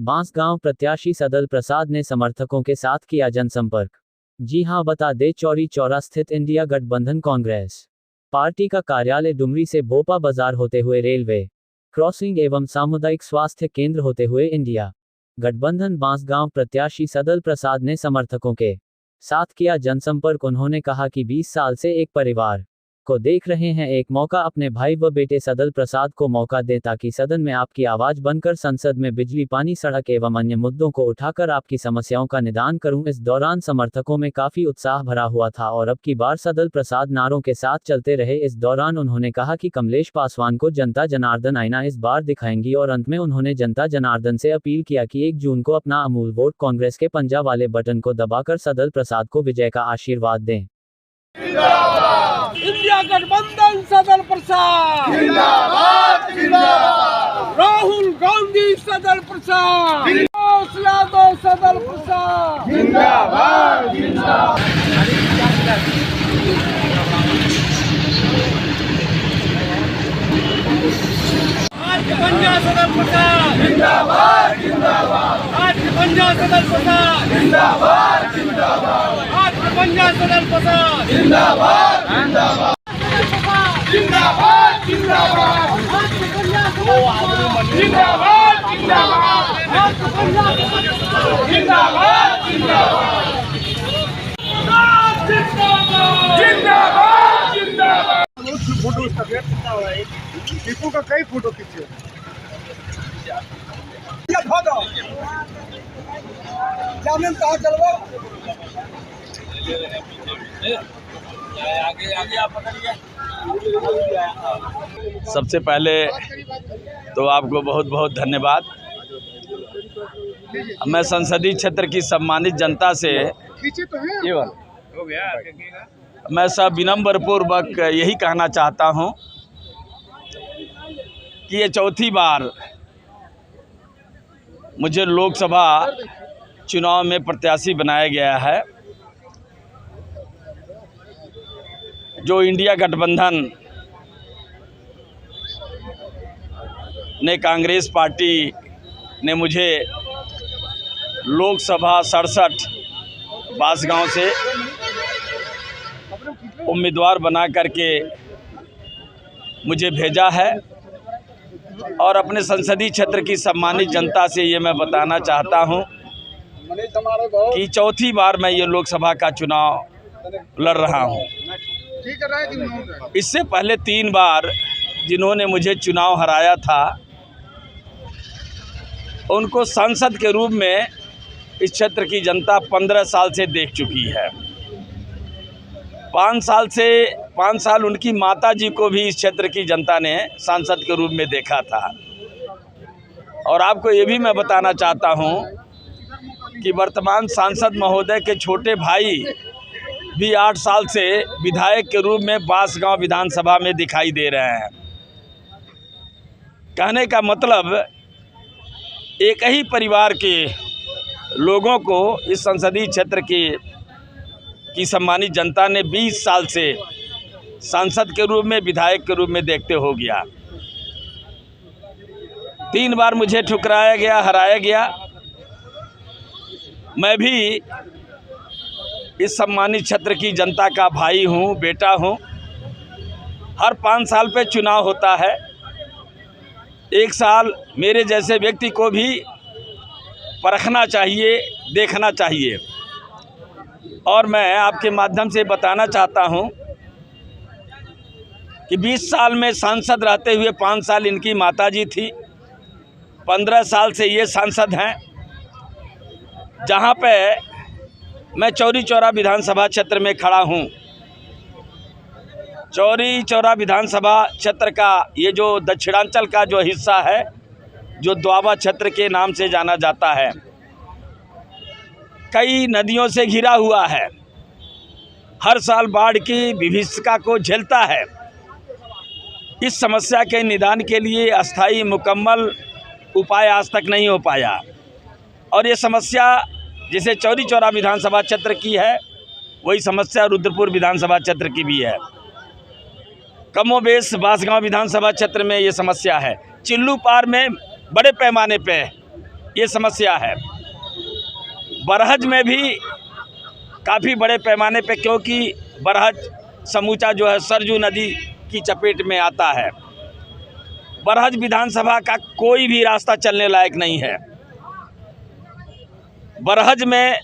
बांसगांव प्रत्याशी सदल प्रसाद ने समर्थकों के साथ किया जनसंपर्क। जी हां, बता दें चौरी चौरा स्थित इंडिया गठबंधन कांग्रेस पार्टी का कार्यालय डुमरी से भोपा बाजार होते हुए रेलवे क्रॉसिंग एवं सामुदायिक स्वास्थ्य केंद्र होते हुए इंडिया गठबंधन बांसगांव प्रत्याशी सदल प्रसाद ने समर्थकों के साथ किया जनसंपर्क। उन्होंने कहा कि 20 साल से एक परिवार को देख रहे हैं, एक मौका अपने भाई व बेटे सदल प्रसाद को मौका दें ताकि सदन में आपकी आवाज बनकर संसद में बिजली, पानी, सड़क एवं अन्य मुद्दों को उठाकर आपकी समस्याओं का निदान करूं। इस दौरान समर्थकों में काफी उत्साह भरा हुआ था और अब की बार सदल प्रसाद नारों के साथ चलते रहे। इस दौरान उन्होंने कहा कि कमलेश पासवान को जनता जनार्दन आईना इस बार दिखाएंगी और अंत में उन्होंने जनता जनार्दन से अपील किया कि 1 जून को अपना अमूल वोट कांग्रेस के पंजा वाले बटन को दबाकर सदल प्रसाद को विजय का आशीर्वाद दें। इंडिया गठबंधन सदल प्रसाद जिंदाबाद जिंदाबाद। राहुल गांधी सदल प्रसाद हौसला दो सदल प्रसाद जिंदाबाद जिंदाबाद। आज पंजा सदल प्रसाद जिंदाबाद जिंदाबाद। आज पंजा सदल प्रसाद जिंदाबाद जिंदाबाद। आज पंजा सदल प्रसाद जिंदाबाद जिंदाबाद जिंदाबाद जिंदाबाद जिंदाबाद जिंदाबाद जिंदाबाद जिंदाबाद जिंदाबाद। फोटो इसका वेट कितना हो रहा है? टीपू का कई फोटो खींचे जामिन कहाँ चलवा आगे आप पकड़िए। सबसे पहले तो आपको बहुत बहुत धन्यवाद। मैं संसदीय क्षेत्र की सम्मानित जनता से मैं सब विनम्र पूर्वक यही कहना चाहता हूं कि ये चौथी बार मुझे लोकसभा चुनाव में प्रत्याशी बनाया गया है। जो इंडिया गठबंधन ने कांग्रेस पार्टी ने मुझे लोकसभा 67 बांसगांव से उम्मीदवार बना करके मुझे भेजा है और अपने संसदीय क्षेत्र की सम्मानित जनता से ये मैं बताना चाहता हूं कि चौथी बार मैं ये लोकसभा का चुनाव लड़ रहा हूं। इससे पहले 3 बार जिन्होंने मुझे चुनाव हराया था उनको सांसद के रूप में इस क्षेत्र की जनता 15 साल से देख चुकी है। 5 साल उनकी माता जी को भी इस क्षेत्र की जनता ने सांसद के रूप में देखा था। और आपको ये भी मैं बताना चाहता हूं कि वर्तमान सांसद महोदय के छोटे भाई भी 8 साल से विधायक के रूप में बांसगांव विधानसभा में दिखाई दे रहे हैं। कहने का मतलब एक ही परिवार के लोगों को इस संसदीय क्षेत्र की सम्मानित जनता ने 20 साल से सांसद के रूप में, विधायक के रूप में देखते हो गया। 3 बार मुझे ठुकराया गया, हराया गया। मैं भी इस सम्मानित क्षेत्र की जनता का भाई हूँ, बेटा हूँ। हर 5 साल पे चुनाव होता है। 1 साल मेरे जैसे व्यक्ति को भी परखना चाहिए, देखना चाहिए। और मैं आपके माध्यम से बताना चाहता हूं कि 20 साल में सांसद रहते हुए 5 साल इनकी माताजी थी, 15 साल से ये सांसद हैं। जहां पे मैं चौरी चौरा विधानसभा क्षेत्र में खड़ा हूं, चौरी चौरा विधानसभा क्षेत्र का ये जो दक्षिणांचल का जो हिस्सा है, जो द्वाबा क्षेत्र के नाम से जाना जाता है, कई नदियों से घिरा हुआ है। हर साल बाढ़ की विभीषिका को झेलता है। इस समस्या के निदान के लिए अस्थायी मुकम्मल उपाय आज तक नहीं हो पाया। और ये समस्या जिसे चौरी चौरा विधानसभा क्षेत्र की है, वही समस्या रुद्रपुर विधानसभा क्षेत्र की भी है। कमोबेश बांसगांव विधानसभा क्षेत्र में ये समस्या है। चिल्लू पार में बड़े पैमाने पे ये समस्या है। बरहज में भी काफ़ी बड़े पैमाने पे, क्योंकि बरहज समूचा जो है सरजू नदी की चपेट में आता है। बरहज विधानसभा का कोई भी रास्ता चलने लायक नहीं है। बरहज में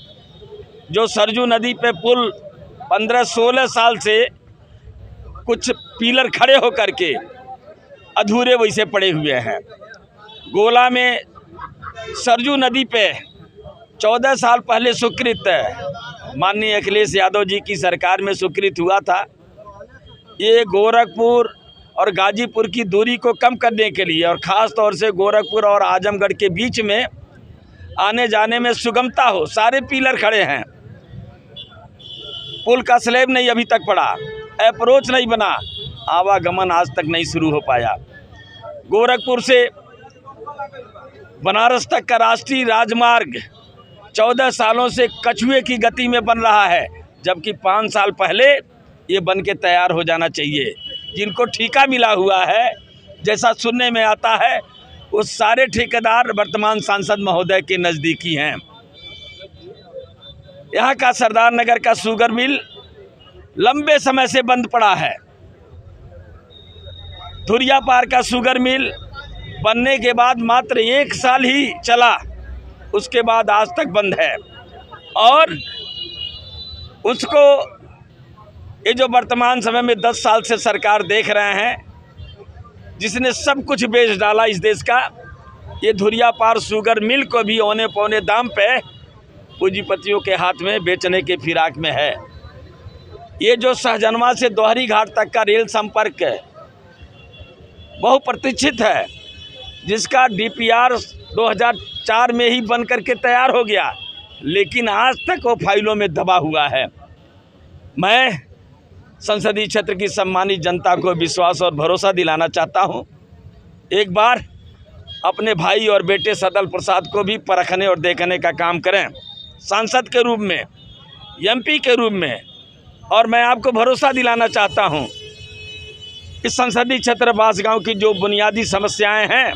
जो सरजू नदी पे पुल 15-16 साल से कुछ पिलर खड़े होकर के अधूरे वैसे पड़े हुए हैं। गोला में सरजू नदी पे 14 साल पहले स्वीकृत माननीय अखिलेश यादव जी की सरकार में स्वीकृत हुआ था। ये गोरखपुर और गाजीपुर की दूरी को कम करने के लिए और ख़ास तौर से गोरखपुर और आजमगढ़ के बीच में आने जाने में सुगमता हो, सारे पिलर खड़े हैं। पुल का स्लैब नहीं अभी तक पड़ा, अप्रोच नहीं बना, आवागमन आज तक नहीं शुरू हो पाया। गोरखपुर से बनारस तक का राष्ट्रीय राजमार्ग 14 सालों से कछुए की गति में बन रहा है, जबकि 5 साल पहले ये बन के तैयार हो जाना चाहिए। जिनको ठेका मिला हुआ है, जैसा सुनने में आता है, वो सारे ठेकेदार वर्तमान सांसद महोदय के नज़दीकी हैं। यहाँ का सरदार नगर का शुगर मिल लंबे समय से बंद पड़ा है। धुरियापार का शुगर मिल बनने के बाद मात्र 1 साल ही चला, उसके बाद आज तक बंद है। और उसको ये जो वर्तमान समय में 10 साल से सरकार देख रहे हैं, जिसने सब कुछ बेच डाला इस देश का, ये धुरियापार शुगर मिल को भी औने पौने दाम पे पूंजीपतियों के हाथ में बेचने के फिराक में है। ये जो सहजनवा से दोहरी घाट तक का रेल संपर्क बहुप्रतीक्षित है, जिसका DPR 2004 में ही बन करके तैयार हो गया, लेकिन आज तक वो फाइलों में दबा हुआ है। मैं संसदीय क्षेत्र की सम्मानित जनता को विश्वास और भरोसा दिलाना चाहता हूं, एक बार अपने भाई और बेटे सदल प्रसाद को भी परखने और देखने का काम करें, सांसद के रूप में, MP के रूप में। और मैं आपको भरोसा दिलाना चाहता हूं, इस संसदीय क्षेत्र बांसगांव की जो बुनियादी समस्याएं हैं,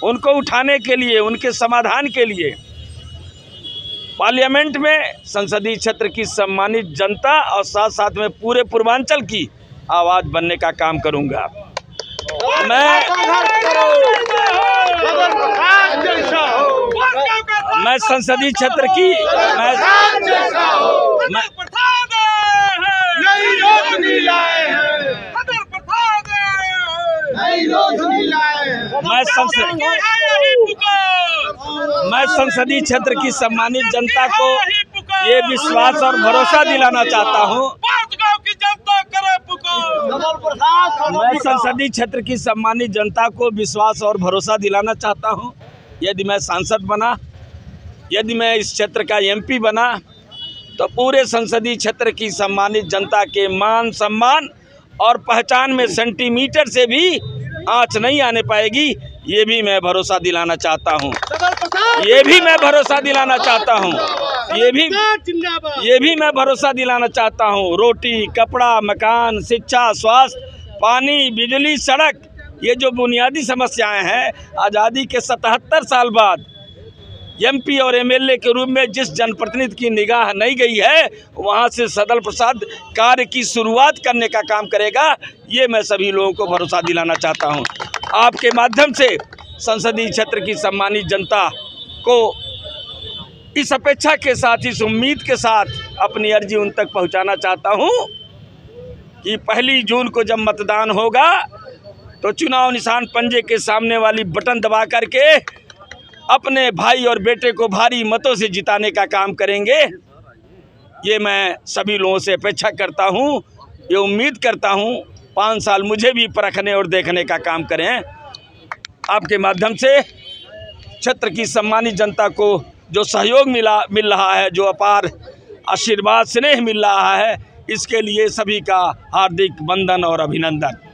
उनको उठाने के लिए, उनके समाधान के लिए पार्लियामेंट में संसदीय क्षेत्र की सम्मानित जनता और साथ साथ में पूरे पूर्वांचल की आवाज़ बनने का काम करूंगा। मैं संसदीय क्षेत्र की मैं संसदीय क्षेत्र की सम्मानित जनता को ये विश्वास और भरोसा दिलाना चाहता हूँ, मैं संसदीय क्षेत्र की सम्मानित जनता को विश्वास और भरोसा दिलाना चाहता हूँ, यदि मैं सांसद बना, यदि मैं इस क्षेत्र का MP बना, तो पूरे संसदीय क्षेत्र की सम्मानित जनता के मान सम्मान और पहचान में सेंटीमीटर से भी आँच नहीं आने पाएगी। ये भी मैं भरोसा दिलाना चाहता हूँ, ये भी मैं भरोसा दिलाना चाहता हूँ, ये भी मैं भरोसा दिलाना चाहता हूँ। रोटी, कपड़ा, मकान, शिक्षा, स्वास्थ्य, पानी, बिजली, सड़क, ये जो बुनियादी समस्याएं हैं, आज़ादी के 77 साल बाद MP और MLA के रूप में जिस जनप्रतिनिधि की निगाह नहीं गई है, वहाँ से सदल प्रसाद कार्य की शुरुआत करने का काम करेगा। ये मैं सभी लोगों को भरोसा दिलाना चाहता हूँ। आपके माध्यम से संसदीय क्षेत्र की सम्मानित जनता को इस अपेक्षा के साथ, इस उम्मीद के साथ अपनी अर्जी उन तक पहुँचाना चाहता हूँ कि 1 जून को जब मतदान होगा, तो चुनाव निशान पंजे के सामने वाली बटन दबा करके अपने भाई और बेटे को भारी मतों से जिताने का काम करेंगे। ये मैं सभी लोगों से अपेक्षा करता हूँ, ये उम्मीद करता हूँ 5 साल मुझे भी परखने और देखने का काम करें। आपके माध्यम से क्षेत्र की सम्मानित जनता को जो सहयोग मिल रहा है, जो अपार आशीर्वाद स्नेह मिल रहा है, इसके लिए सभी का हार्दिक वंदन और अभिनंदन।